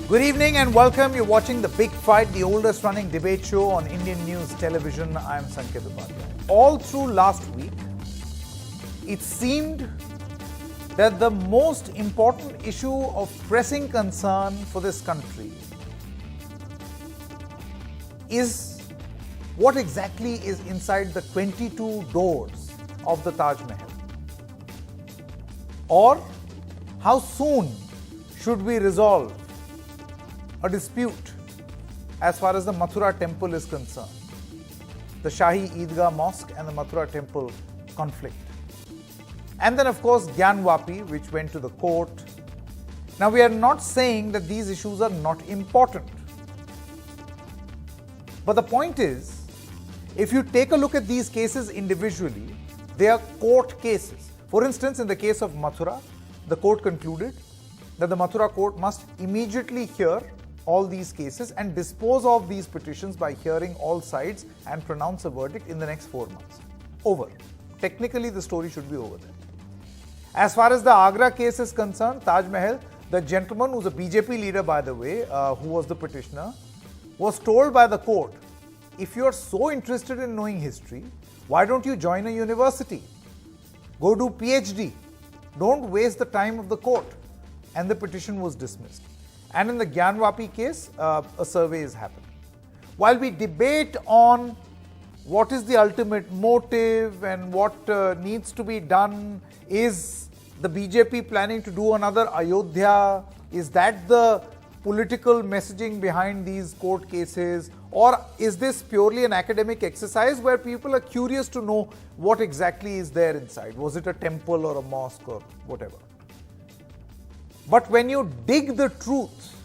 Good evening and welcome. You're watching The Big Fight, the oldest running debate show on Indian news television. I'm Sanket. All through last week, it seemed that the most important issue of pressing concern for this country is what exactly is inside the 22 doors of the Taj Mahal, or how soon should we resolve a dispute as far as the Mathura temple is concerned, the Shahi Eidgah Mosque and the Mathura temple conflict. And then of course Gyanvapi, which went to the court. Now we are not saying that these issues are not important. But the point is, if you take a look at these cases individually, they are court cases. For instance, in the case of Mathura, the court concluded that the Mathura court must immediately hear all these cases and dispose of these petitions by hearing all sides and pronounce a verdict in the next 4 months. Over. Technically, the story should be over there. As far as the Agra case is concerned, Taj Mahal, the gentleman who's a BJP leader, by the way, who was the petitioner, was told by the court, if you're so interested in knowing history, why don't you join a university? Go do PhD. Don't waste the time of the court. And the petition was dismissed. And in the Gyanvapi case, a survey is happening. While we debate on what is the ultimate motive and what needs to be done, is the BJP planning to do another Ayodhya? Is that the political messaging behind these court cases? Or is this purely an academic exercise where people are curious to know what exactly is there inside? Was it a temple or a mosque or whatever? But when you dig the truth,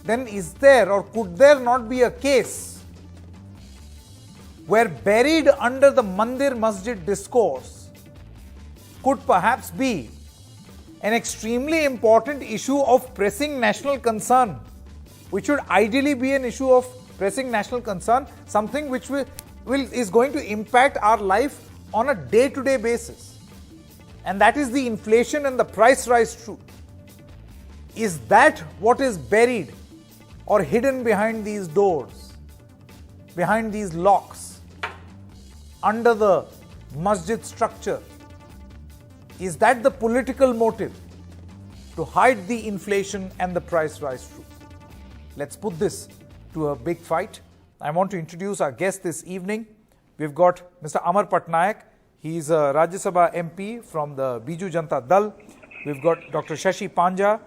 then is there or could there not be a case where buried under the Mandir-Masjid discourse could perhaps be an extremely important issue of pressing national concern, which should ideally be an issue of pressing national concern, something which is going to impact our life on a day-to-day basis. And that is the inflation and the price rise truth. Is that what is buried or hidden behind these doors, behind these locks, under the masjid structure? Is that the political motive to hide the inflation and the price rise truth? Let's put this to a big fight. I want to introduce our guest this evening. We've got Mr. Amar Patnaik. He's a Rajya Sabha MP from the Biju Janata Dal. We've got Dr. Shashi Panja,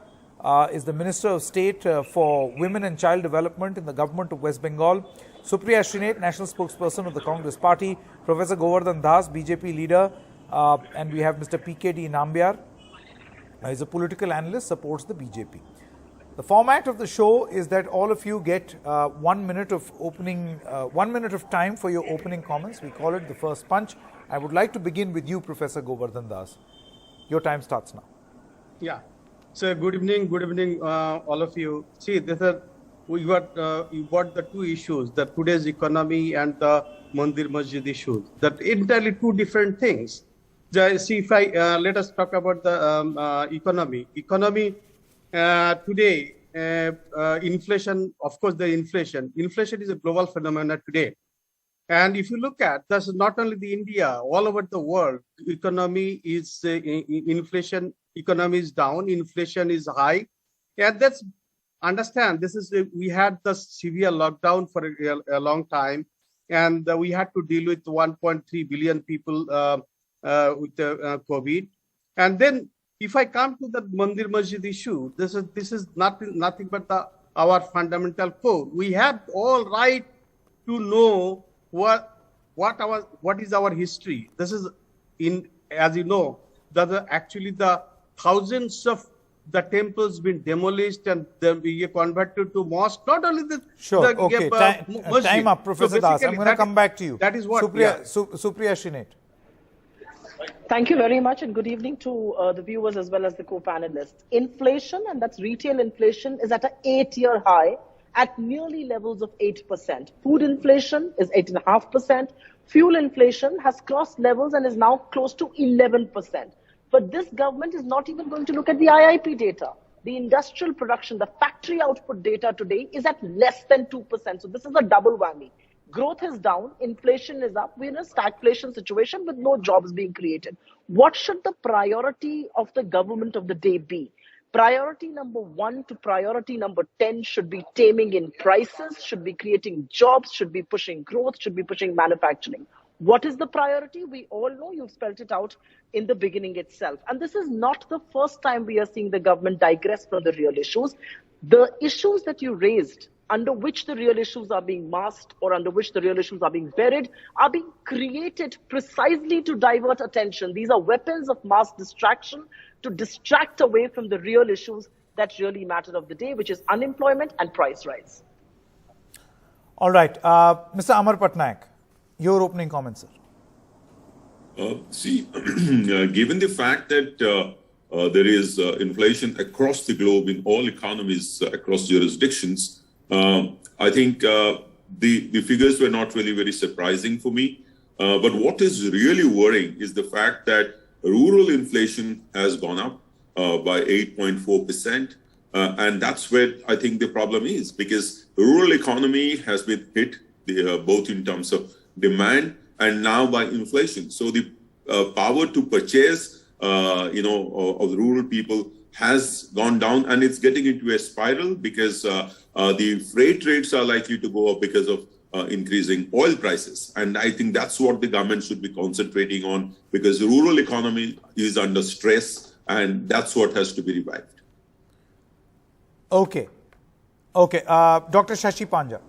is the Minister of State for Women and Child Development in the government of West Bengal. Supriya Shrinate, National Spokesperson of the Congress Party. Professor Govardhan Das, BJP leader. And we have Mr. PKD Nambiar. He's a political analyst, supports the BJP. The format of the show is that all of you get 1 minute of opening, 1 minute of time for your opening comments. We call it the first punch. I would like to begin with you, Professor Govardhan Das. Your time starts now. Yeah. So good evening, all of you. See, you got the two issues: the today's economy and the Mandir-Masjid issues. That entirely two different things. See, if I let us talk about the economy. Economy today, inflation. Of course, the inflation. Inflation is a global phenomenon today. And if you look at, that's not only the India, all over the world, economy is inflation. Economy is down, inflation is high, and that's understand. This is we had the severe lockdown for a long time, and we had to deal with 1.3 billion people with COVID. And then, if I come to the Mandir Masjid issue, this is nothing but our fundamental code. We have all right to know what is our history. This is as you know, that actually the thousands of the temples been demolished and then be converted to mosque. Not only the time up, Professor Das. I'm going to come back to you. That is what Supriya Shrinate. Thank you very much, and good evening to the viewers as well as the co-panelists. Inflation, and that's retail inflation, is at an 8-year high at nearly levels of 8%. Food inflation is 8.5%. Fuel inflation has crossed levels and is now close to 11%. But this government is not even going to look at the IIP data. The industrial production, the factory output data today is at less than 2%. So this is a double whammy. Growth is down, inflation is up. We're in a stagflation situation with no jobs being created. What should the priority of the government of the day be? Priority number 1 to priority number 10 should be taming in prices, should be creating jobs, should be pushing growth, should be pushing manufacturing. What is the priority? We all know, you've spelled it out in the beginning itself. And this is not the first time we are seeing the government digress from the real issues. The issues that you raised, under which the real issues are being masked or under which the real issues are being buried, are being created precisely to divert attention. These are weapons of mass distraction to distract away from the real issues that really matter of the day, which is unemployment and price rise. All right. Mr. Amar Patnaik, your opening comments, sir. Given the fact that there is inflation across the globe in all economies, across jurisdictions, I think the figures were not really very surprising for me. But what is really worrying is the fact that rural inflation has gone up by 8.4%. And that's where I think the problem is, because the rural economy has been hit both in terms of demand and now by inflation. So the power to purchase, of the rural people has gone down, and it's getting into a spiral because the freight rates are likely to go up because of increasing oil prices. And I think that's what the government should be concentrating on, because the rural economy is under stress, and that's what has to be revived. Okay. Dr. Shashi Panja.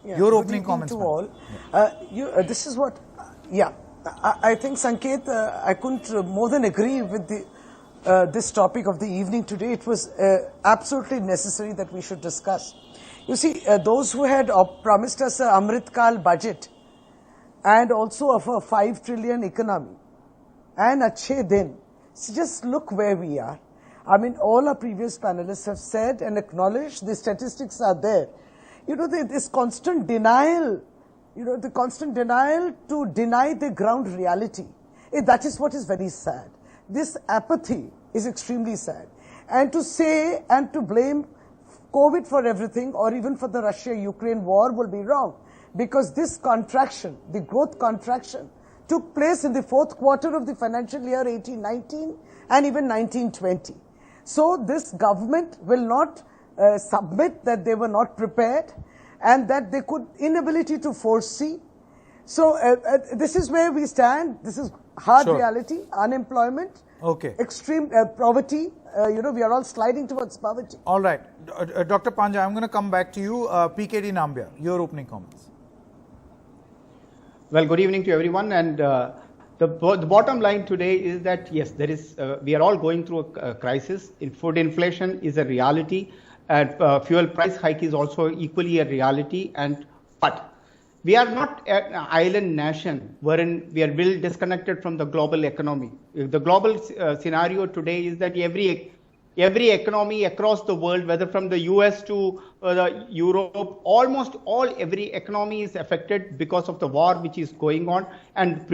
Yeah, your opening comments. To all. This is what, I think, Sanket, I couldn't more than agree with this topic of the evening today. It was absolutely necessary that we should discuss. You see, those who had promised us a Amrit Kal budget and also of a 5 trillion economy and Achhe Din, so just look where we are. I mean, all our previous panelists have said and acknowledged the statistics are there. This constant denial, the constant denial to deny the ground reality. That is what is very sad. This apathy is extremely sad. And to say and to blame COVID for everything, or even for the Russia-Ukraine war, will be wrong. Because this contraction, the growth contraction, took place in the fourth quarter of the financial year 18-19 and even 19-20. So this government will not submit that they were not prepared and that they could inability to foresee. So this is where we stand. This is hard reality, unemployment, extreme poverty. We are all sliding towards poverty. All right. Dr. Panja, I'm going to come back to you. PKD Nambiar, your opening comments. Well, good evening to everyone. And the bottom line today is that, yes, there is. We are all going through a crisis. Food inflation is a reality. And fuel price hike is also equally a reality. But we are not an island nation wherein we are well disconnected from the global economy. The global scenario today is that every economy across the world, whether from the US to Europe, almost every economy is affected because of the war which is going on, and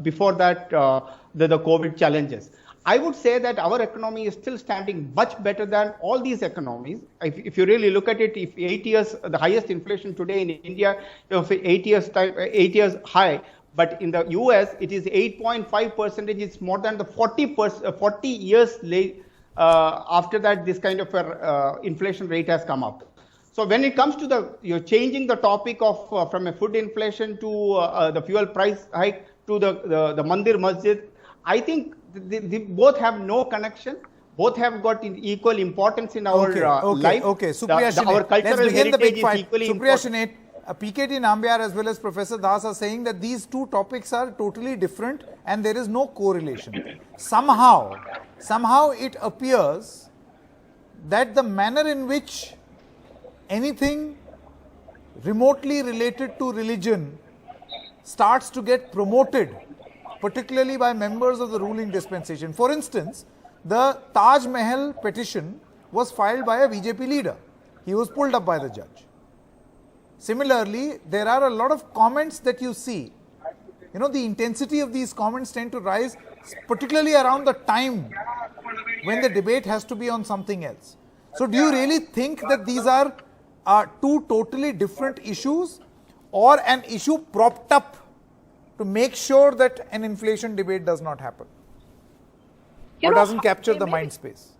before that the COVID challenges. I would say that our economy is still standing much better than all these economies. If you really look at it, if 8 years, the highest inflation today in India, 8 years high, but in the US it is 8.5%. It's more than the 40 years late. After that, this kind of inflation rate has come up. So when it comes to you're changing the topic of from a food inflation to the fuel price hike to the Mandir-Masjid, I think they both have no connection. Both have got equal importance in our life. Okay. Supriya our cultural heritage is equally important. PKT Nambiar as well as Professor Das are saying that these two topics are totally different and there is no correlation. Somehow it appears that the manner in which anything remotely related to religion starts to get promoted, particularly by members of the ruling dispensation. For instance, the Taj Mahal petition was filed by a BJP leader. He was pulled up by the judge. Similarly, there are a lot of comments that you see. The intensity of these comments tend to rise, particularly around the time when the debate has to be on something else. So do you really think that these are two totally different issues, or an issue propped up to make sure that an inflation debate does not happen? Or doesn't capture the mind space?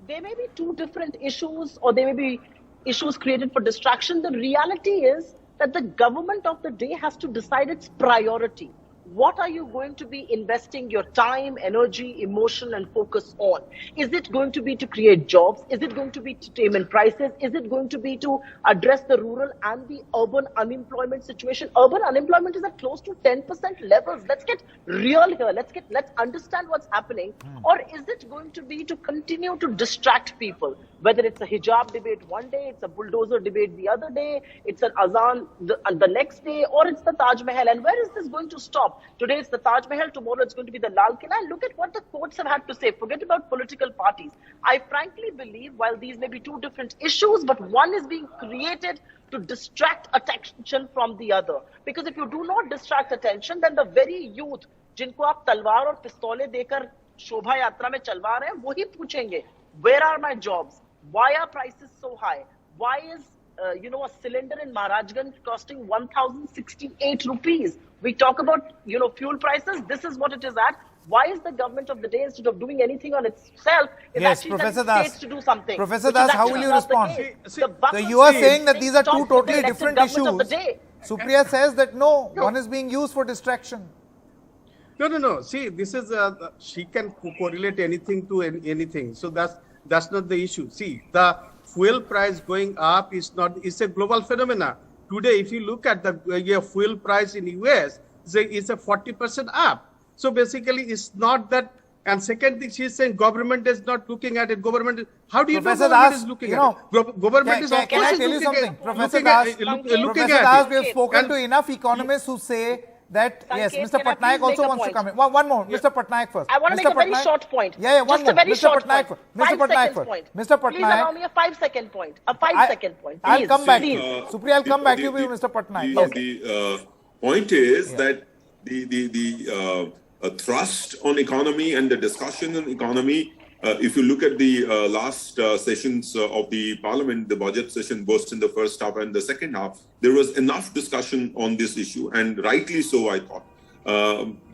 There may be two different issues, or there may be issues created for distraction. The reality is that the government of the day has to decide its priority. What are you going to be investing your time, energy, emotion, and focus on? Is it going to be to create jobs? Is it going to be to tame in prices? Is it going to be to address the rural and the urban unemployment situation? Urban unemployment is at close to 10% levels. Let's get real here. Let's understand what's happening. Or is it going to be to continue to distract people? Whether it's a hijab debate one day, it's a bulldozer debate the other day, it's an azan the next day, or it's the Taj Mahal. And where is this going to stop? Today it's the Taj Mahal, tomorrow it's going to be the Lal Qila. Look at what the courts have had to say. Forget about political parties. I frankly believe, while these may be two different issues, but one is being created to distract attention from the other. Because if you do not distract attention, then the very youth जिनको आप तलवार और पिस्तौलें देकर शोभा यात्रा में चलवा रहे हैं, वही पूछेंगे, where are my jobs? Why are prices so high? Why is a cylinder in Maharajganj costing 1,068 rupees? We talk about fuel prices. This is what it is at. Why is the government of the day, instead of doing anything on itself, is actually Professor telling Das, states to do something? Professor Das, how will you respond? So you are saying that these are two totally different issues. Supriya says that no, one is being used for distraction. No. See, this is she can correlate anything to anything. So that's not the issue. See, the fuel price going up is a global phenomena. Today, if you look at the fuel price in US, it's a 40% up. So basically, it's not that. And second thing, she's saying government is not looking at it. How do you know government is looking at it? Government is of Can I course tell you something? Professor Das, we have spoken to enough economists who say that, yes, Mr. Patnaik also wants to come in. One more, Mr. Patnaik first. I want to make a very short point. One more. Mr. Patnaik first. Mr. Patnaik first. Mr. Patnaik. Please allow me a 5-second point. A 5-second point. I'll come back to you. Supriya, I'll come back to you, Mr. Patnaik. The point is that the thrust on economy and the discussion on economy, if you look at the last sessions of the parliament, the budget session, both in the first half and the second half, there was enough discussion on this issue, and rightly so, I thought.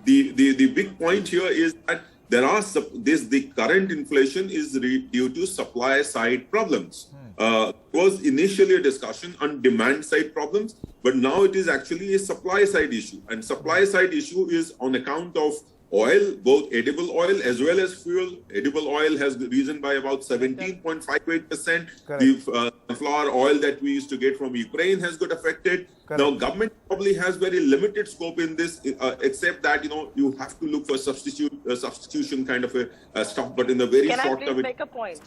The big point here is that the current inflation is due to supply side problems. It was initially a discussion on demand side problems, but now it is actually a supply side issue. And supply side issue is on account of oil, both edible oil as well as fuel. Edible oil has risen by about 17.58%. The flour oil that we used to get from Ukraine has got affected. Correct. Now, government probably has very limited scope in this, except that, you have to look for substitution kind of a stuff, but in a very short term. Can I please make a point?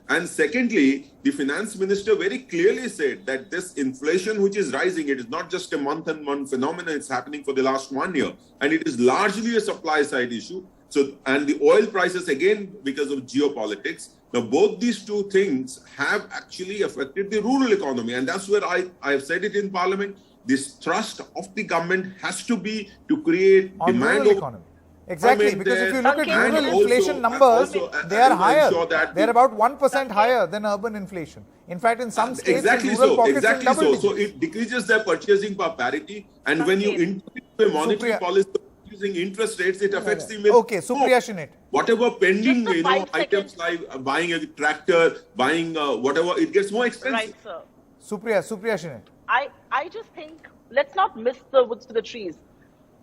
And secondly, the finance minister very clearly said that this inflation which is rising, it is not just a month-on-month phenomenon, it's happening for the last 1 year. And it is largely a supply side issue. So, and the oil prices, again, because of geopolitics. Now, both these two things have actually affected the rural economy. And that's where I have said it in parliament. This thrust of the government has to be to create on demand rural economy. Exactly, because if you look at rural inflation numbers, they are higher. They are about 1% higher than urban inflation. In fact, in some states, rural pockets in double digits. So it decreases their purchasing power parity, and when you introduce a monetary policy using interest rates, it affects the middle. Okay, Supriya Shinit. Whatever pending, items like buying a tractor, buying whatever, it gets more expensive. Right, sir. Supriya Shinit. I just think, let's not miss the woods for the trees.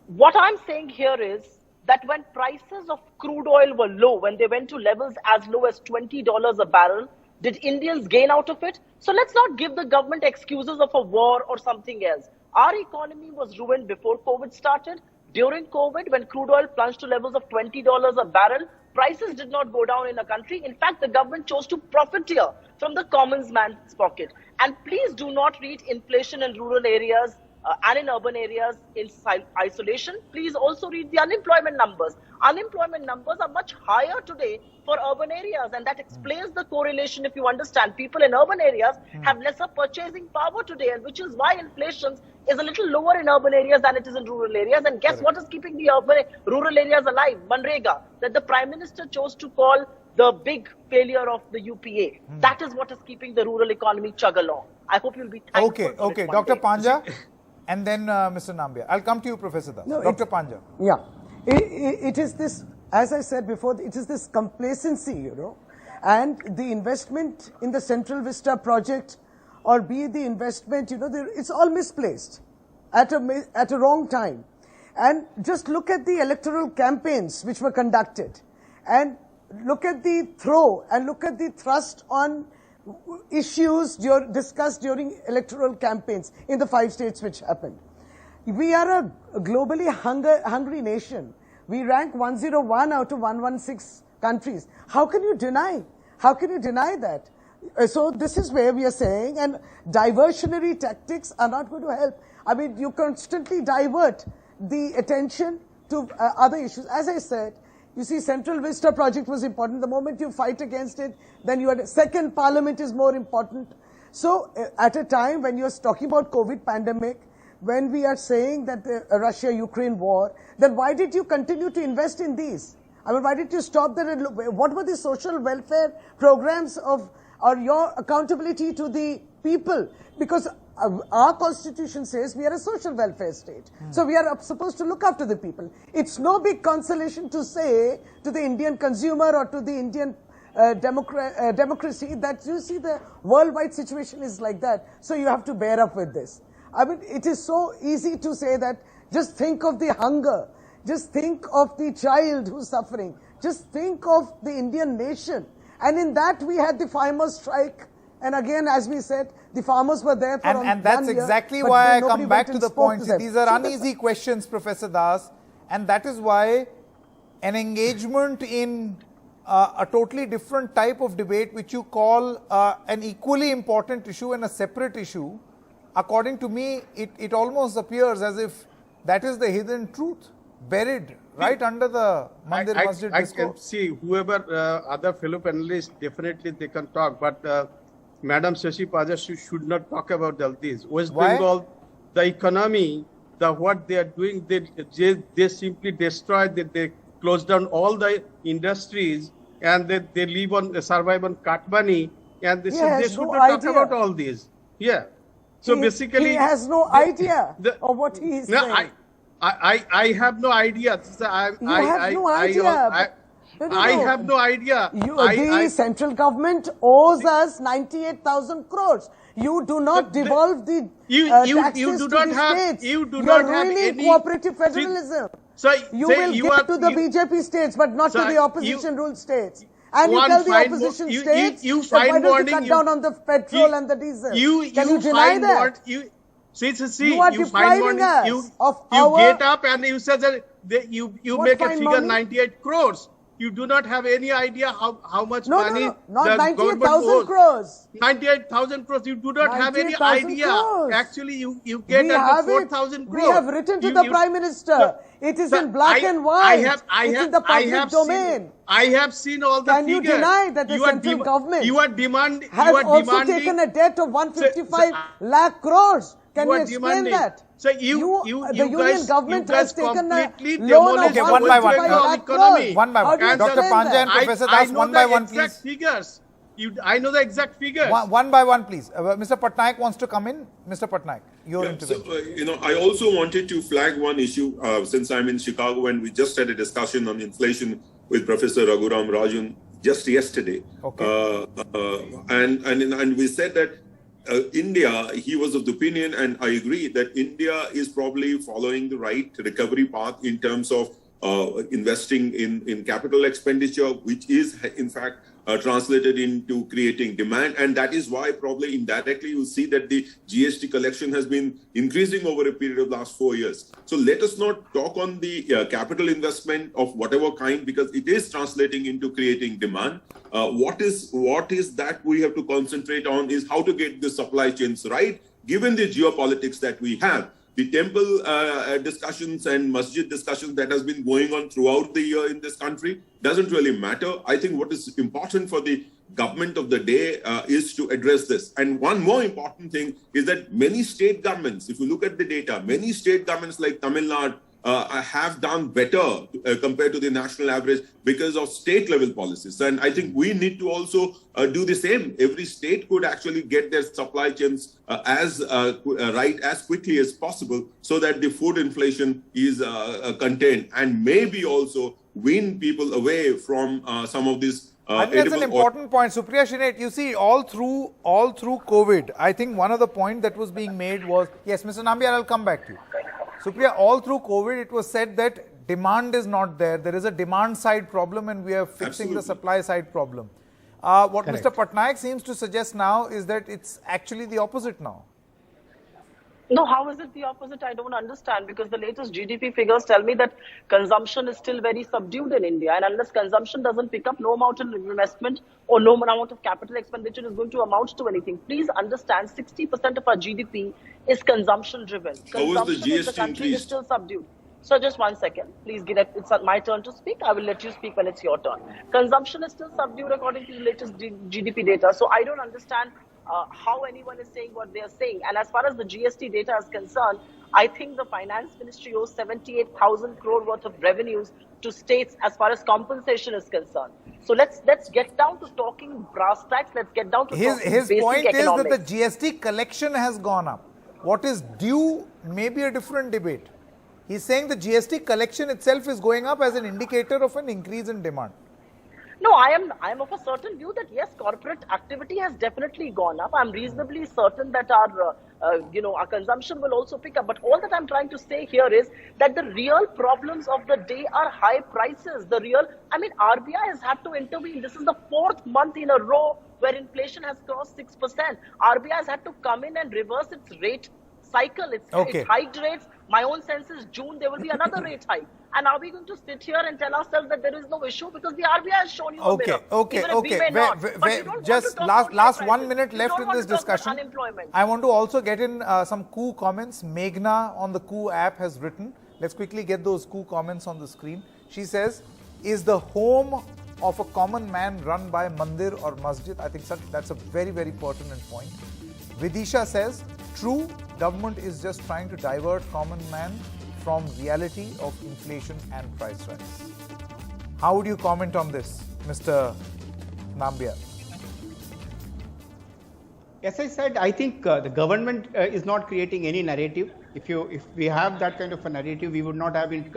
What I'm saying here is that when prices of crude oil were low, when they went to levels as low as $20 a barrel, did Indians gain out of it? So let's not give the government excuses of a war or something else. Our economy was ruined before COVID started. During COVID, when crude oil plunged to levels of $20 a barrel, prices did not go down in the country. In fact, the government chose to profiteer from the common man's pocket. And please do not read inflation in rural areas and in urban areas in isolation. Please also read the unemployment numbers. Unemployment numbers are much higher today for urban areas, and that explains the correlation. If you understand, people in urban areas have lesser purchasing power today, and which is why inflation is a little lower in urban areas than it is in rural areas. And guess what is keeping the rural areas alive? Manrega, that the Prime Minister chose to call the big failure of the UPA. That is what is keeping the rural economy chug along. I hope you'll be thankful. Okay, Dr. Panja, and then Mr. Nambiar. I'll come to you, Professor Das. No, Dr. Panja. Yeah, it is this, as I said before, it is this complacency, and the investment in the Central Vista project, or be it the investment, it's all misplaced at a wrong time. And just look at the electoral campaigns which were conducted, and look at the throw and look at the thrust on issues discussed during electoral campaigns in the 5 states which happened. We are a globally hungry nation. We rank 101 out of 116 countries. How can you deny? How can you deny that? So this is where we are saying, and diversionary tactics are not going to help. I mean, you constantly divert the attention to other issues. As I said, you see, Central Vista project was important. The moment you fight against it, then you had a second parliament is more important. So at a time when you're talking about COVID pandemic, when we are saying that the Russia-Ukraine war, then why did you continue to invest in these? I mean, why did you stop there? And look, what were the social welfare programs or your accountability to the people? Because our constitution says we are a social welfare state. So we are supposed to look after the people. It's no big consolation to say to the Indian consumer or to the Indian democracy that you see the worldwide situation is like that. So you have to bear up with this. I mean, it is so easy to say that just think of the hunger. Just think of the child who's suffering. Just think of the Indian nation. And in that we had the farmers' strike. And again, as we said, the farmers were there for and that's exactly why I come back to the point. These are uneasy questions, Professor Das. And that is why an engagement in a totally different type of debate, which you call an equally important issue and a separate issue, according to me, it almost appears as if that is the hidden truth, buried right under the Mandir-Masjid discourse. I can see whoever other fellow panelists, definitely they can talk, but Madam Shashi Paja should not talk about all this. West Bengal, the economy, what they are doing, they simply destroy, they close down all the industries, and they live on, survive on cut money, and they should not talk about all this. Yeah. So basically, he has no idea of what he is saying. I have no idea. I have no idea. The central government owes us 98,000 crores. You do not devolve the taxes to the states. You do not have any cooperative federalism. So you will give to the BJP states, but not to the opposition-ruled states. And you tell the opposition states that why don't you cut down on the petrol and the diesel? Can you deny that? You are depriving us of our... You get up and you say that you make a figure 98 crores. You do not have any idea how much money not 98,000 crores. 98,000 crores. You do not have any idea. Crores. Actually, you get up to 4,000 crores. We have written to the Prime Minister. It is in black and white. It's in the public domain. I have seen all the figures. Can you deny that the central government has also taken a debt of 155 lakh crores? Can you explain that? So the union government has taken a loan of 155 lakh crores. One by one. Dr. Panja and Professor Das, one by one, please. Figures. I know the exact figures. One by one, please. Mr. Patnaik wants to come in. Mr. Patnaik, your intervention. So, I also wanted to flag one issue since I'm in Chicago and we just had a discussion on inflation with Professor Raghuram Rajan just yesterday. Okay. And we said that India, he was of the opinion, and I agree, that India is probably following the right recovery path in terms of investing in capital expenditure, which is in fact translated into creating demand. And that is why probably indirectly you see that the GST collection has been increasing over a period of last 4 years. So let us not talk on the capital investment of whatever kind, because it is translating into creating demand. What is that we have to concentrate on is how to get the supply chains right, given the geopolitics that we have. The temple discussions and masjid discussions that has been going on throughout the year in this country doesn't really matter. I think what is important for the government of the day is to address this. And one more important thing is that many state governments, if you look at the data, many state governments like Tamil Nadu have done better compared to the national average because of state level policies. And I think we need to also do the same. Every state could actually get their supply chains right as quickly as possible so that the food inflation is contained, and maybe also wean people away from some of these I think that's an important point. Supriya Shinet, you see, all through COVID, I think one of the points that was being made was, yes, Mr. Nambiar, I'll come back to you. Supriya, all through COVID, it was said that demand is not there. There is a demand side problem and we are fixing the supply side problem. What Correct. Mr. Patnaik seems to suggest now is that it's actually the opposite now. No, how is it the opposite? I don't understand, because the latest GDP figures tell me that consumption is still very subdued in India, and unless consumption doesn't pick up, no amount of investment or no amount of capital expenditure is going to amount to anything. Please understand, 60% of our GDP is consumption driven. Consumption in the country is still subdued. So just 1 second, please get it. It's my turn to speak. I will let you speak when it's your turn. Consumption is still subdued according to the latest GDP data. So I don't understand how anyone is saying what they are saying. And as far as the GST data is concerned, I think the finance ministry owes 78,000 crore worth of revenues to states as far as compensation is concerned. So let's get down to talking brass tacks. Let's get down to talking his basic point economics. is that the GST collection has gone up. What is due may be a different debate. He's saying the GST collection itself is going up as an indicator of an increase in demand. No, I am of a certain view that yes, corporate activity has definitely gone up. I'm reasonably certain that our consumption will also pick up. But all that I'm trying to say here is that the real problems of the day are high prices. RBI has had to intervene. This is the 4th month in a row where inflation has crossed 6%. RBI has had to come in and reverse its rate cycle. It's hiked rates. My own sense is June there will be another rate hike. And are we going to sit here and tell ourselves that there is no issue? Because the RBI has shown you a mirror. Just last 1 minute left in this discussion. I want to also get in some coup comments. Meghna on the coup app has written. Let's quickly get those coup comments on the screen. She says, is the home of a common man run by Mandir or Masjid? I think that's a very, very pertinent point. Vidisha says, true, government is just trying to divert common man from reality of inflation and price rise. How would you comment on this, Mr. Nambiar? As I said, I think the government is not creating any narrative. If we have that kind of a narrative, we would not have been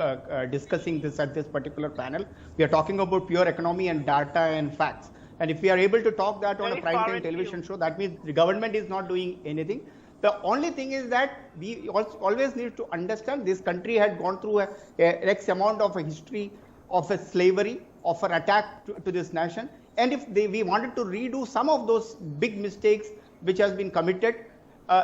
discussing this at this particular panel. We are talking about pure economy and data and facts. And if we are able to talk that on a prime time television show, that means the government is not doing anything. The only thing is that we always need to understand this country had gone through a X amount of a history of a slavery, of an attack to this nation. And if we wanted to redo some of those big mistakes which has been committed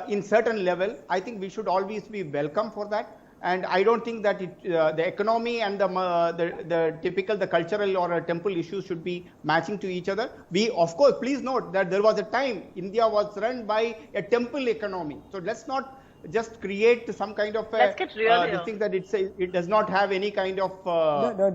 in certain level, I think we should always be welcome for that. And I don't think that the economy and the cultural or temple issues should be matching to each other. We, of course, please note that there was a time India was run by a temple economy. So let's not just create some kind of thing that it does not have any kind of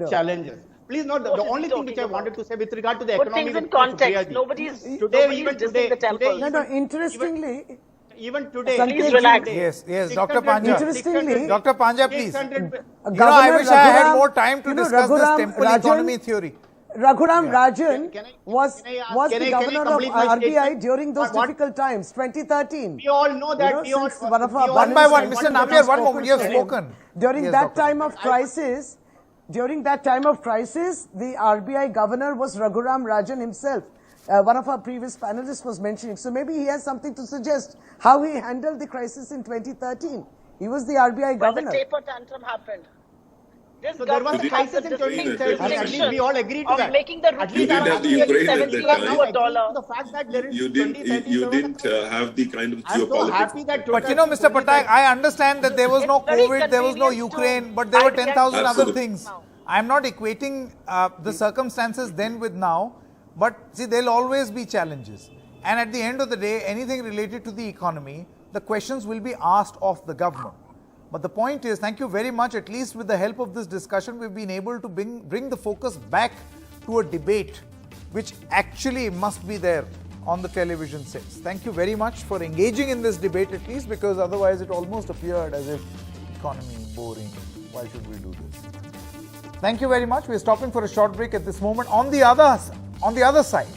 challenges. Please note, the only thing which I wanted to say with regard to the economy. Put things in context. Nobody is dissing the temple. Interestingly. Even today, please relax. Yes, Dr. Panja. Interestingly, Dr. Panja, please. I wish I had more time to discuss this temple economy theory. Raghuram Rajan was the governor of RBI during those difficult times, 2013. We all know that. One by one, Mr. Nambiar, one moment, you have spoken. During that time of crisis, the RBI governor was Raghuram Rajan himself. One of our previous panelists was mentioning. So maybe he has something to suggest how he handled the crisis in 2013. He was the RBI governor. When the taper tantrum happened. So there was a crisis in 2013. We all agreed to that. Making the rupee $70 The fact that there is you didn't have the kind of geopolitics. I'm so happy that but Mr. Patnaik, I understand that there was no COVID, there was no Ukraine, but there were 10,000 other things. I'm not equating the circumstances then with now. But see, there'll always be challenges. And at the end of the day, anything related to the economy, the questions will be asked of the government. But the point is, thank you very much, at least with the help of this discussion, we've been able to bring the focus back to a debate which actually must be there on the television sets. Thank you very much for engaging in this debate, at least, because otherwise it almost appeared as if economy boring. Why should we do this? Thank you very much. We're stopping for a short break at this moment. On the other side,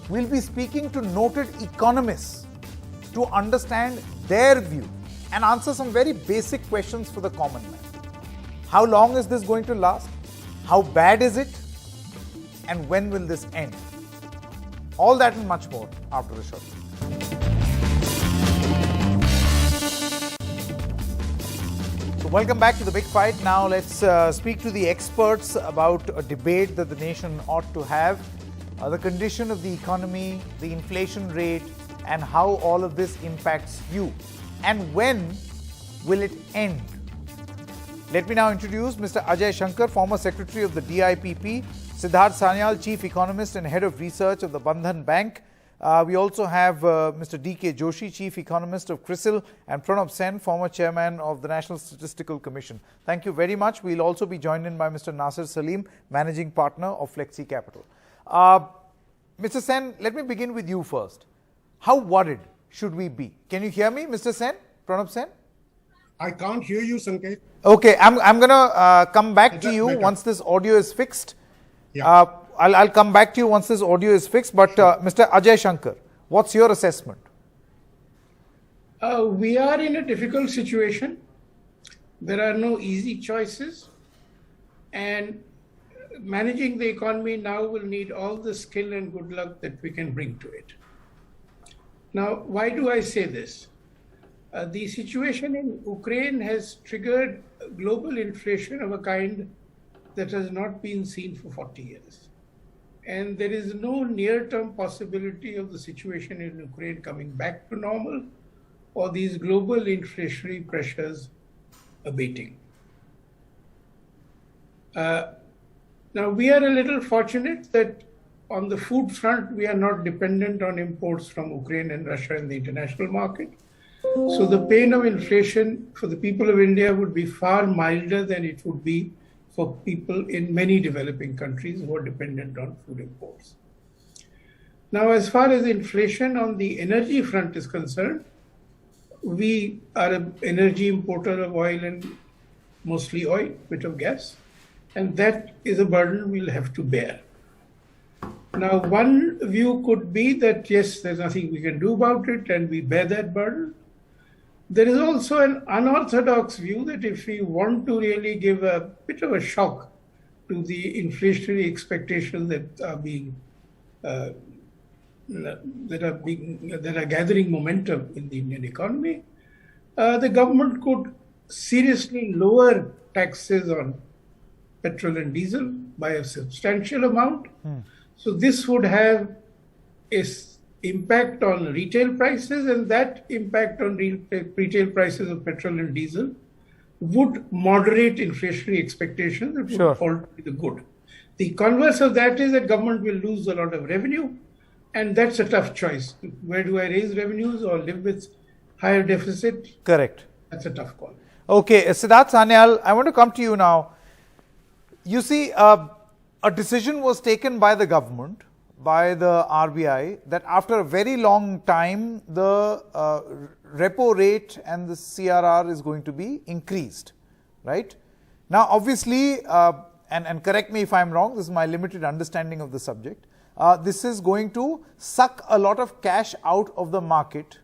we'll be speaking to noted economists to understand their view and answer some very basic questions for the common man. How long is this going to last? How bad is it? And when will this end? All that and much more after the short break. So welcome back to The Big Fight. Now let's speak to the experts about a debate that the nation ought to have. The condition of the economy, the inflation rate, and how all of this impacts you. And when will it end? Let me now introduce Mr. Ajay Shankar, former Secretary of the DIPP, Siddharth Sanyal, Chief Economist and Head of Research of the Bandhan Bank. We also have Mr. D.K. Joshi, Chief Economist of CRISIL, and Pranab Sen, former Chairman of the National Statistical Commission. Thank you very much. We'll also be joined in by Mr. Nasir Salim, Managing Partner of Flexi Capital. Mr. Sen, let me begin with you first. How worried should we be? Can you hear me, Mr. Sen? Pranab Sen? I can't hear you, Sanket. Okay, I'm going to come back to you once this audio is fixed. Yeah. I'll come back to you once this audio is fixed. But Mr. Ajay Shankar, what's your assessment? We are in a difficult situation. There are no easy choices. And managing the economy now will need all the skill and good luck that we can bring to it. Now, why do I say this? The situation in Ukraine has triggered global inflation of a kind that has not been seen for 40 years. And there is no near-term possibility of the situation in Ukraine coming back to normal or these global inflationary pressures abating. Now, we are a little fortunate that on the food front, we are not dependent on imports from Ukraine and Russia in the international market. So the pain of inflation for the people of India would be far milder than it would be for people in many developing countries who are dependent on food imports. Now, as far as inflation on the energy front is concerned, we are an energy importer of oil and mostly oil, bit of gas, and that is a burden we'll have to bear. Now, one view could be that, yes, there's nothing we can do about it and we bear that burden. There is also an unorthodox view that if we want to really give a bit of a shock to the inflationary expectations that are gathering momentum in the Indian economy, the government could seriously lower taxes on petrol and diesel by a substantial amount. So this would have an impact on retail prices, and that impact on retail prices of petrol and diesel would moderate inflationary expectations. It would fall to the good. The converse of that is that government will lose a lot of revenue, and that's a tough choice. Where do I raise revenues or live with higher deficit? Correct. That's a tough call. Okay, Siddharth Sanyal, I want to come to you now. You see, a decision was taken by the government, by the RBI, that after a very long time, the repo rate and the CRR is going to be increased, right? Now, obviously, and correct me if I'm wrong, this is my limited understanding of the subject, this is going to suck a lot of cash out of the market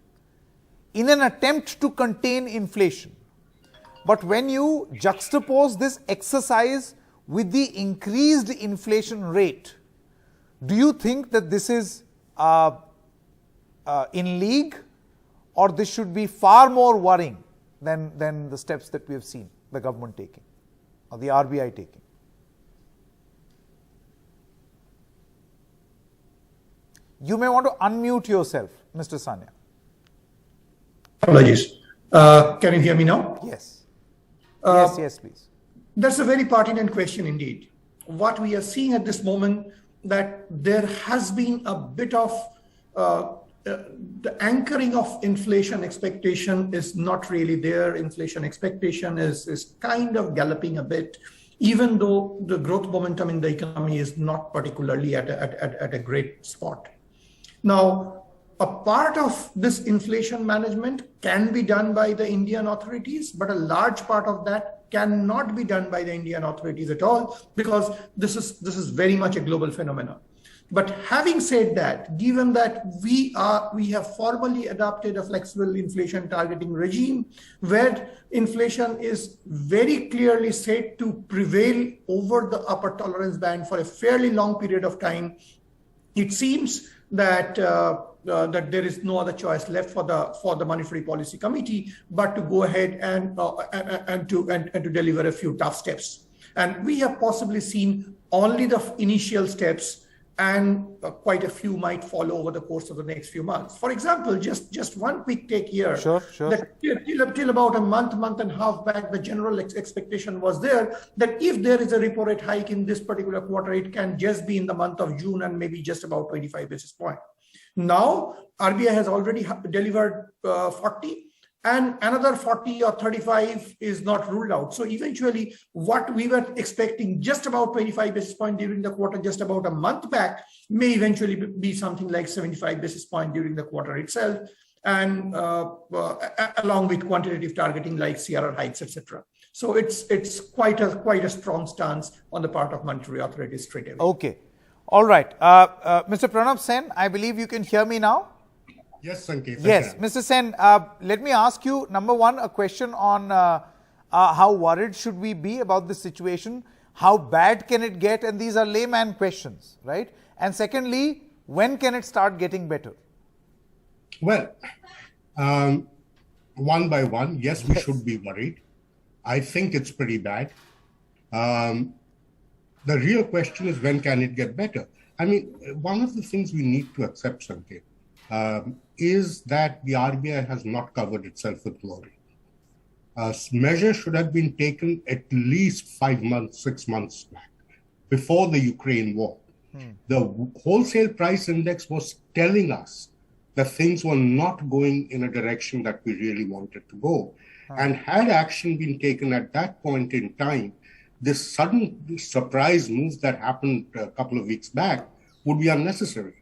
in an attempt to contain inflation. But when you juxtapose this exercise with the increased inflation rate, do you think that this is in league, or this should be far more worrying than the steps that we have seen the government taking or the RBI taking? You may want to unmute yourself, Mr. Sanyal. Apologies. Can you hear me now? Yes. Yes, please. That's a very pertinent question indeed. What we are seeing at this moment, that there has been a bit of the anchoring of inflation expectation is not really there. Inflation expectation is kind of galloping a bit. even though the growth momentum in the economy is not particularly at a great spot. Now, a part of this inflation management can be done by the Indian authorities, but a large part of that cannot be done by the Indian authorities at all, because this is very much a global phenomenon. But having said that, given that we have formally adopted a flexible inflation targeting regime where inflation is very clearly said to prevail over the upper tolerance band for a fairly long period of time, it seems that that there is no other choice left for the Monetary Policy Committee but to go ahead and to deliver a few tough steps. And we have possibly seen only the initial steps, and quite a few might follow over the course of the next few months. For example, just one quick take here. Sure. That till about a month and a half back, the general expectation was there that if there is a repo rate hike in this particular quarter, it can just be in the month of June and maybe just about 25 basis points. Now, RBI has already delivered 40. And another 40 or 35 is not ruled out. So eventually, what we were expecting just about 25 basis points during the quarter, just about a month back, may eventually be something like 75 basis points during the quarter itself, and along with quantitative targeting like CRR hikes, etc. So it's quite a strong stance on the part of monetary authorities straight away. Okay, all right, Mr. Pranab Sen, I believe you can hear me now. Yes, Sanket. Yes, Mr. Sen, let me ask you, number one, a question on how worried should we be about this situation? How bad can it get? And these are layman questions, right? And secondly, when can it start getting better? Well, one by one, yes, we should be worried. I think it's pretty bad. The real question is, when can it get better? I mean, one of the things we need to accept, Sanket, is that the RBI has not covered itself with glory. Measures should have been taken at least 5 months, 6 months back, before the Ukraine war. The wholesale price index was telling us that things were not going in a direction that we really wanted to go. And had action been taken at that point in time, this sudden surprise move that happened a couple of weeks back would be unnecessary.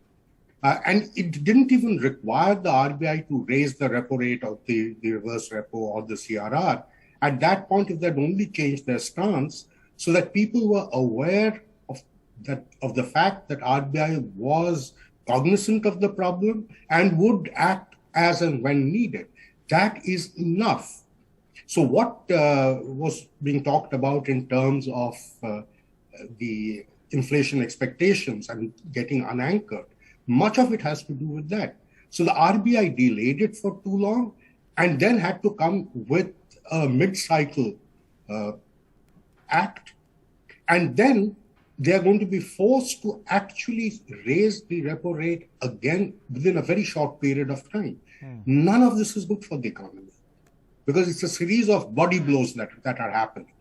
And it didn't even require the RBI to raise the repo rate or the reverse repo or the CRR. At that point, if they'd only changed their stance so that people were aware of the fact that RBI was cognizant of the problem and would act as and when needed, that is enough. So what was being talked about in terms of the inflation expectations and getting unanchored, much of it has to do with that. So the RBI delayed it for too long and then had to come with a mid-cycle act. And then they are going to be forced to actually raise the repo rate again within a very short period of time. None of this is good for the economy because it's a series of body blows that are happening.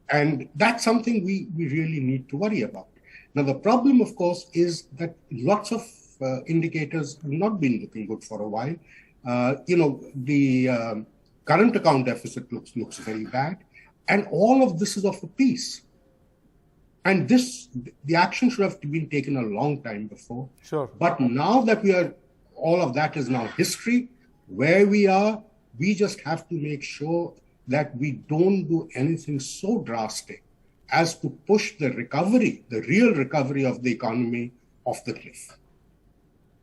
And that's something we really need to worry about. Now, the problem, of course, is that lots of indicators have not been looking good for a while. The current account deficit looks very bad. And all of this is of a piece. And the action should have been taken a long time before. Sure. But now that all of that is now history, where we are, we just have to make sure that we don't do anything so drastic as to push the recovery, the real recovery of the economy, off the cliff.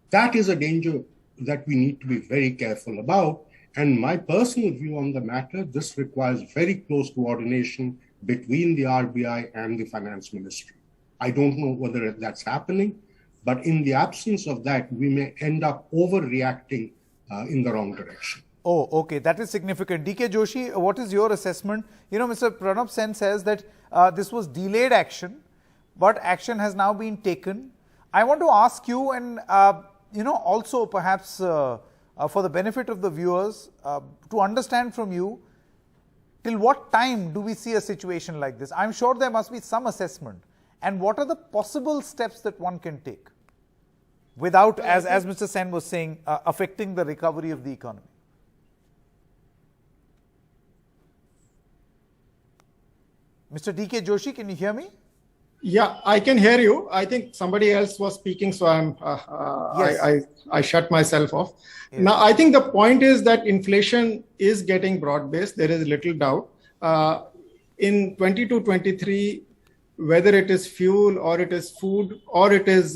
That is a danger that we need to be very careful about. And my personal view on the matter, this requires very close coordination between the RBI and the Finance Ministry. I don't know whether that's happening, but in the absence of that, we may end up overreacting in the wrong direction. Oh, okay. That is significant. DK Joshi, what is your assessment? Mr. Pranab Sen says that this was delayed action, but action has now been taken. I want to ask you, and also perhaps for the benefit of the viewers, to understand from you, till what time do we see a situation like this? I'm sure there must be some assessment. And what are the possible steps that one can take without, as Mr. Sen was saying, affecting the recovery of the economy? Mr. D.K. Joshi, can you hear me? Yeah, I can hear you. I think somebody else was speaking, so I shut myself off. Yes. Now, I think the point is that inflation is getting broad-based. There is little doubt. In 22-23, whether it is fuel or it is food or it is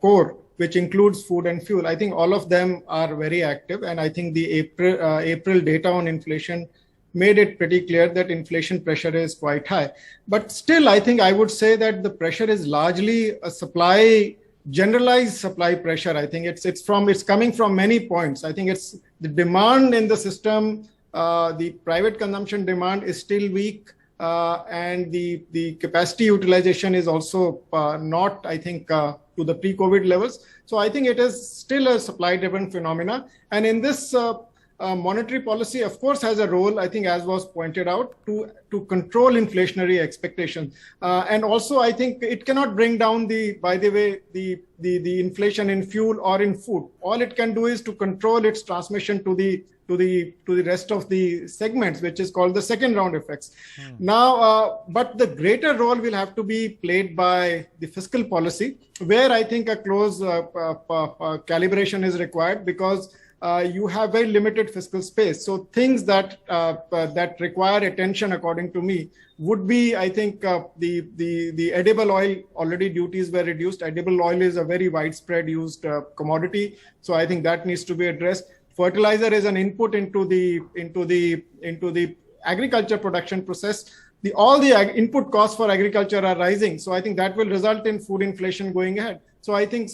core, which includes food and fuel, I think all of them are very active. And I think the April data on inflation made it pretty clear that inflation pressure is quite high. But still, I think I would say that the pressure is largely a generalized supply pressure. I think it's coming from many points. I think it's the demand in the system, the private consumption demand is still weak, and the capacity utilization is also not, I think, to the pre-COVID levels. So I think it is still a supply-driven phenomena. And in this, monetary policy, of course, has a role, I think, as was pointed out, to control inflationary expectations. And also, I think it cannot bring down the inflation in fuel or in food. All it can do is to control its transmission to the rest of the segments, which is called the second round effects. Now, but the greater role will have to be played by the fiscal policy, where I think a close calibration is required, because you have very limited fiscal space. So things that require attention, according to me, would be, I think, the edible oil. Already duties were reduced. Edible oil is a very widespread used commodity. So I think that needs to be addressed. Fertilizer is an input into the agriculture production process. All the input costs for agriculture are rising. So I think that will result in food inflation going ahead. So I think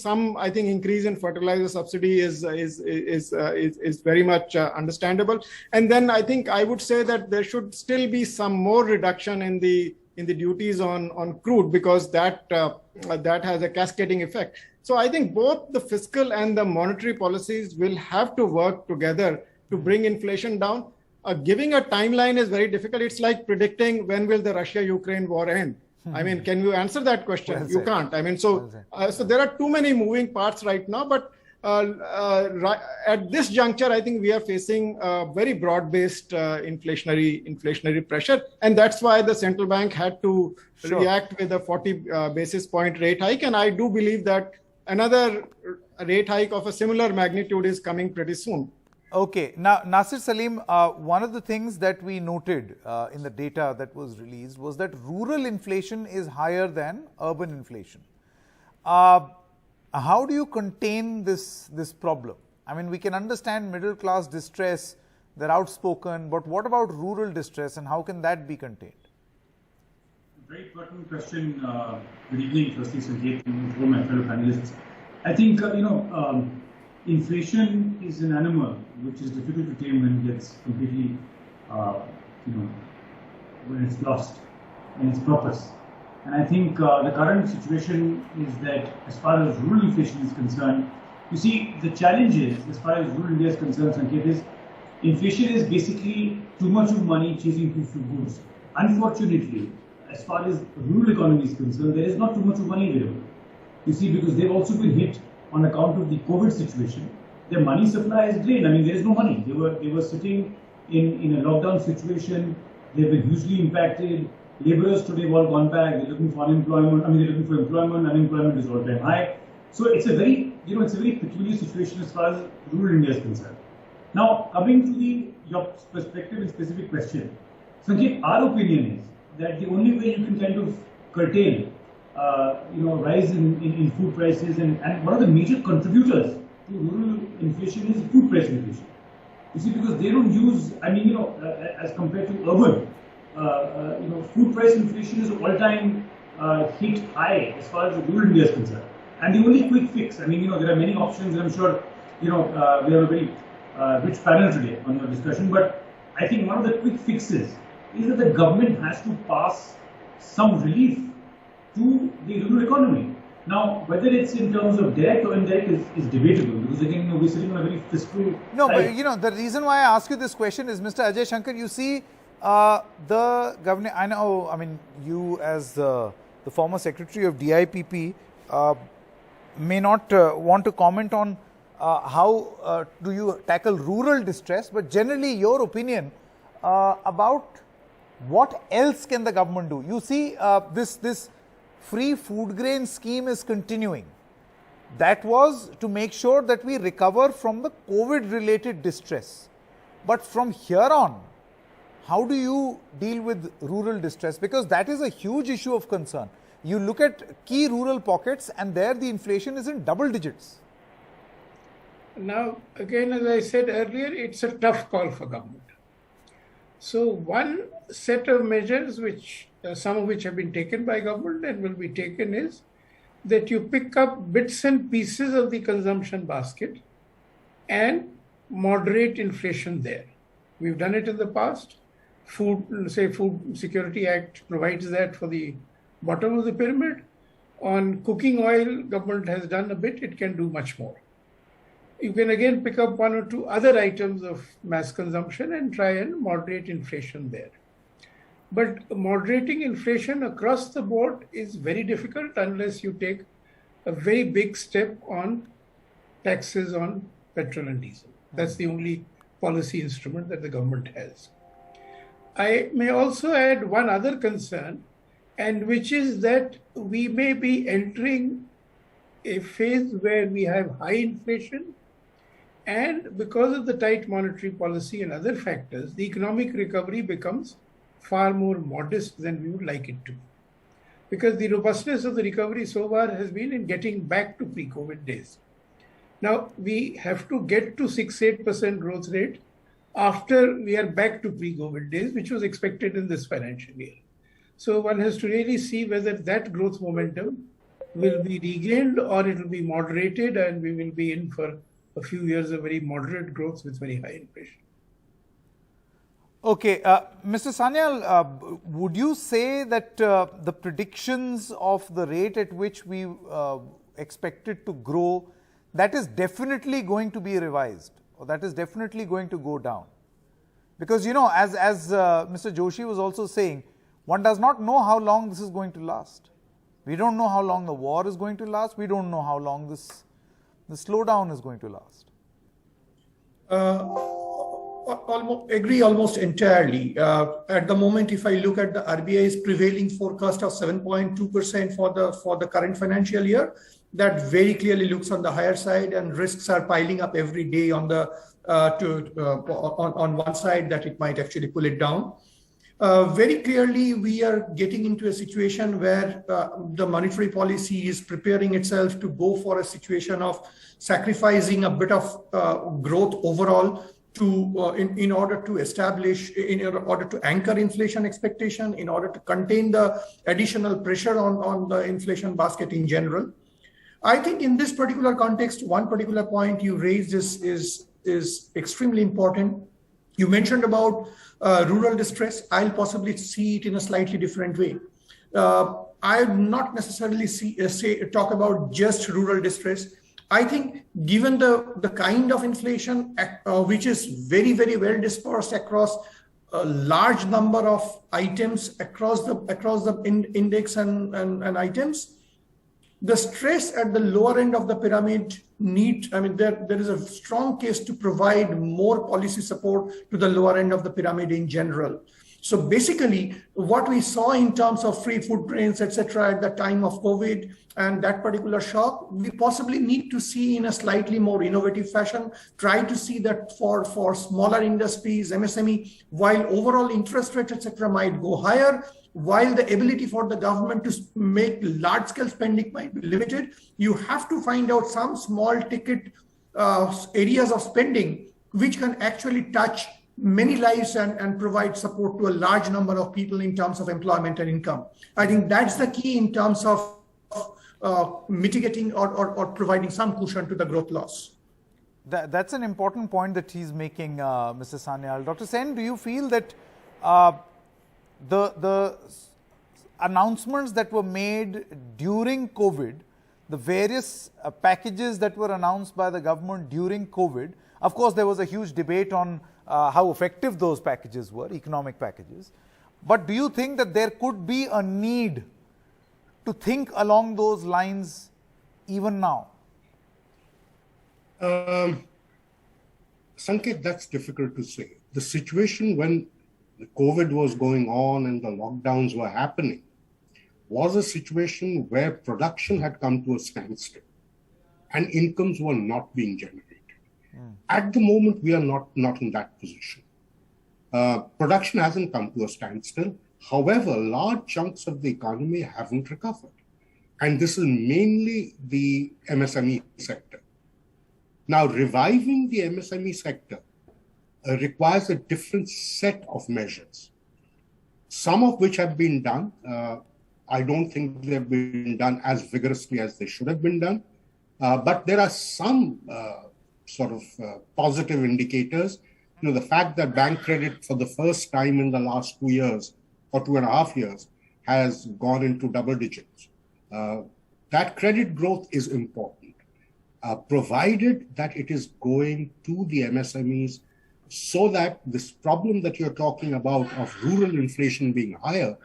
increase in fertilizer subsidy is very much understandable. And then I think I would say that there should still be some more reduction in the duties on crude, because that has a cascading effect. So I think both the fiscal and the monetary policies will have to work together to bring inflation down. Giving a timeline is very difficult. It's like predicting when will the Russia-Ukraine war end. I mean, can you answer that question? Well, you can't. I mean, so there are too many moving parts right now. But at this juncture, I think we are facing very broad-based inflationary pressure, and that's why the central bank had to react with a 40 basis point rate hike. And I do believe that another rate hike of a similar magnitude is coming pretty soon. Okay. Now, Nasir Salim, one of the things that we noted in the data that was released was that rural inflation is higher than urban inflation. How do you contain this problem? I mean, we can understand middle class distress, they're outspoken, but what about rural distress, and how can that be contained? Very pertinent question. Good evening, firstly, Sanket, and all my fellow panelists. I think, inflation is an animal which is difficult to tame when it gets completely, when it's lost in its purpose. And I think the current situation is that as far as rural inflation is concerned, you see, the challenge is, as far as rural India is concerned, Sanket, is inflation is basically too much of money chasing too few goods. Unfortunately, as far as rural economy is concerned, there is not too much of money available. You see, because they've also been hit on account of the COVID situation. Their money supply is drained. I mean, there is no money. They were sitting in a lockdown situation. They've been hugely impacted. Laborers today have all gone back. They're looking for unemployment. I mean, they're looking for employment. Unemployment is all-time high. So it's a very, it's a very peculiar situation as far as rural India is concerned. Now, coming to your perspective and specific question, Sanket, our opinion is that the only way you can kind of curtail, rise in food prices, and one of the major contributors to rural inflation is food price inflation. You see, because they don't use, as compared to urban, food price inflation is all-time hit high as far as rural India is concerned. And the only quick fix, there are many options, and I'm sure, we have a very rich panel today on your discussion, but I think one of the quick fixes is that the government has to pass some relief to the rural economy. Now, whether it's in terms of direct or indirect is debatable, because again, we're sitting on a very fiscal... No, but the reason why I ask you this question is, Mr. Ajay Shankar, you see, the government, I know, you as the former secretary of DIPP may not want to comment on how do you tackle rural distress, but generally your opinion about what else can the government do? You see, this free food grain scheme is continuing. That was to make sure that we recover from the COVID-related distress. But from here on, how do you deal with rural distress? Because that is a huge issue of concern. You look at key rural pockets and there the inflation is in double digits. Now, again, as I said earlier, it's a tough call for government. So one set of measures, which some of which have been taken by government and will be taken, is that you pick up bits and pieces of the consumption basket and moderate inflation there. We've done it in the past. Food Security Act provides that for the bottom of the pyramid. On cooking oil, government has done a bit, it can do much more. You can again pick up one or two other items of mass consumption and try and moderate inflation there. But moderating inflation across the board is very difficult unless you take a very big step on taxes on petrol and diesel. That's the only policy instrument that the government has. I may also add one other concern, and which is that we may be entering a phase where we have high inflation, and because of the tight monetary policy and other factors, the economic recovery becomes far more modest than we would like it to. Because the robustness of the recovery so far has been in getting back to pre-COVID days. Now, we have to get to 6-8% growth rate after we are back to pre-COVID days, which was expected in this financial year. So one has to really see whether that growth momentum will be regained or it will be moderated and we will be in for a few years of very moderate growth with very high inflation. Okay, Mr. Sanyal, would you say that the predictions of the rate at which we expected to grow, that is definitely going to be revised, or that is definitely going to go down? Because, you know, as Mr. Joshi was also saying, one does not know how long this is going to last. We don't know how long the war is going to last. We don't know how long the slowdown is going to last. Agree almost entirely. At the moment, if I look at the RBI's prevailing forecast of 7.2% for the current financial year, that very clearly looks on the higher side, and risks are piling up every day on the on one side that it might actually pull it down. Very clearly, we are getting into a situation where the monetary policy is preparing itself to go for a situation of sacrificing a bit of growth overall to in order to establish, in order to anchor inflation expectation, in order to contain the additional pressure on the inflation basket in general. I think in this particular context, one particular point you raised is extremely important. You mentioned about rural distress. I'll possibly see it in a slightly different way. I would not necessarily talk about just rural distress. I think given the kind of inflation which is very, very well dispersed across a large number of items across the index and items, the stress at the lower end of the pyramid there is a strong case to provide more policy support to the lower end of the pyramid in general. So basically, what we saw in terms of free food grains, etc., at the time of COVID and that particular shock, we possibly need to see in a slightly more innovative fashion, try to see that for smaller industries, MSME, while overall interest rates, etc., might go higher, while the ability for the government to make large-scale spending might be limited, you have to find out some small ticket areas of spending which can actually touch many lives and provide support to a large number of people in terms of employment and income. I think that's the key in terms of mitigating or providing some cushion to the growth loss. That's an important point that he's making, Mr. Sanyal. Dr. Sen, do you feel that the announcements that were made during COVID, the various packages that were announced by the government during COVID, of course, there was a huge debate on how effective those packages were, economic packages. But do you think that there could be a need to think along those lines even now? Sanket, that's difficult to say. The situation when the COVID was going on and the lockdowns were happening, was a situation where production had come to a standstill and incomes were not being generated. At the moment, we are not in that position. Production hasn't come to a standstill. However, large chunks of the economy haven't recovered. And this is mainly the MSME sector. Now, reviving the MSME sector requires a different set of measures, some of which have been done. I don't think they've been done as vigorously as they should have been done. But there are some positive indicators. The fact that bank credit for the first time in the last 2 years or 2.5 years has gone into double digits. That credit growth is important, provided that it is going to the MSMEs so that this problem that you're talking about of rural inflation being higher,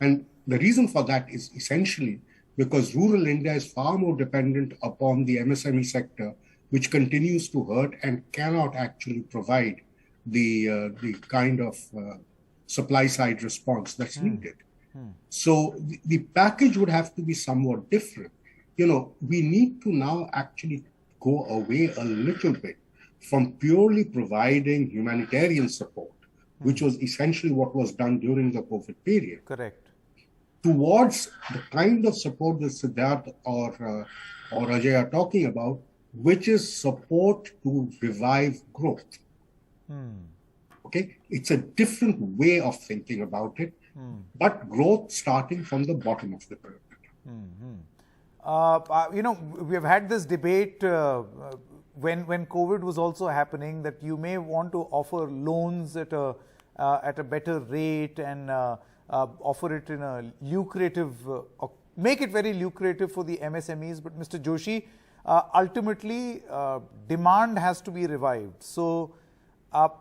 and the reason for that is essentially because rural India is far more dependent upon the MSME sector, which continues to hurt and cannot actually provide the kind of supply side response that's needed. So the package would have to be somewhat different. We need to now actually go away a little bit from purely providing humanitarian support, which was essentially what was done during the COVID period. Correct. Towards the kind of support that Siddharth or Ajay are talking about, which is support to revive growth. Okay, it's a different way of thinking about it, but growth starting from the bottom of the pyramid. We have had this debate when COVID was also happening that you may want to offer loans at a better rate and offer it in a lucrative, make it very lucrative for the MSMEs. But Mr. Joshi, ultimately demand has to be revived. So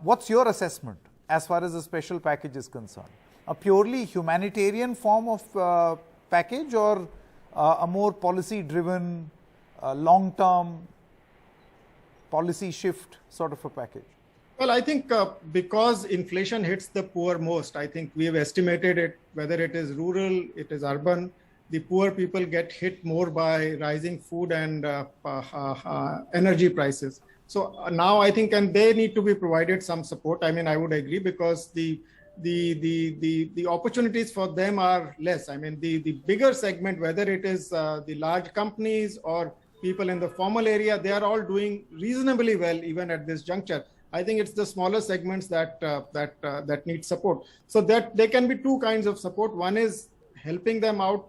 what's your assessment as far as the special package is concerned? A purely humanitarian form of package or a more policy-driven, long-term policy shift sort of a package? Well, I think because inflation hits the poor most, I think we have estimated it, whether it is rural, it is urban, the poor people get hit more by rising food and energy prices. So now I think, and they need to be provided some support. I mean, I would agree because the opportunities for them are less. I mean, the bigger segment, whether it is the large companies or people in the formal area, they are all doing reasonably well even at this juncture. I think it's the smaller segments that need support. So that there can be two kinds of support. One is helping them out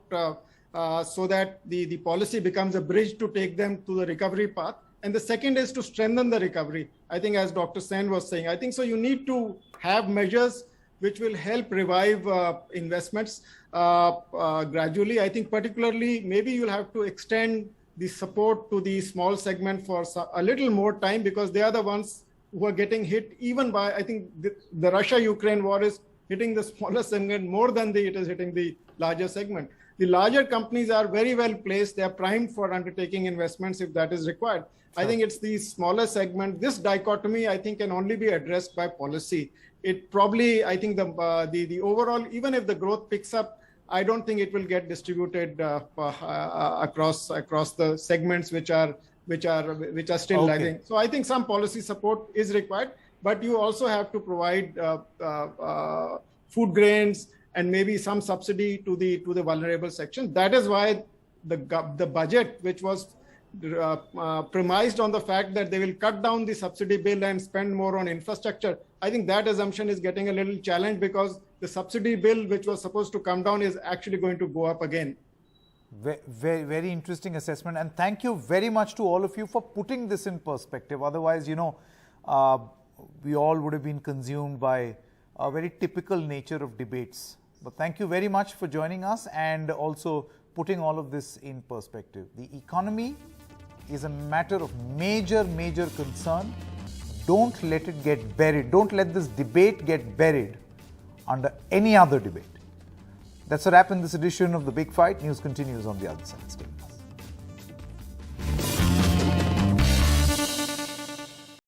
so that the policy becomes a bridge to take them to the recovery path. And the second is to strengthen the recovery. I think as Dr. Sen was saying, I think so you need to have measures which will help revive investments gradually. I think particularly maybe you'll have to extend the support to the small segment for a little more time because they are the ones who are getting hit even by, I think the Russia-Ukraine war is hitting the smaller segment more than it is hitting the larger segment. The larger companies are very well placed. They are primed for undertaking investments if that is required. Sure. I think it's the smaller segment. This dichotomy, I think, can only be addressed by policy. It probably, I think the overall, even if the growth picks up, I don't think it will get distributed across the segments which are still lagging. So I think some policy support is required, but you also have to provide food grains and maybe some subsidy to the vulnerable section. That is why the budget, which was premised on the fact that they will cut down the subsidy bill and spend more on infrastructure, I think that assumption is getting a little challenged because the subsidy bill, which was supposed to come down, is actually going to go up again. Very, very interesting assessment, and thank you very much to all of you for putting this in perspective. Otherwise, we all would have been consumed by a very typical nature of debates. But thank you very much for joining us and also putting all of this in perspective. The economy is a matter of major concern. Don't let it get buried. Don't let this debate get buried under any other debate. That's a wrap in this edition of The Big Fight. News continues on the other side. Stay tuned.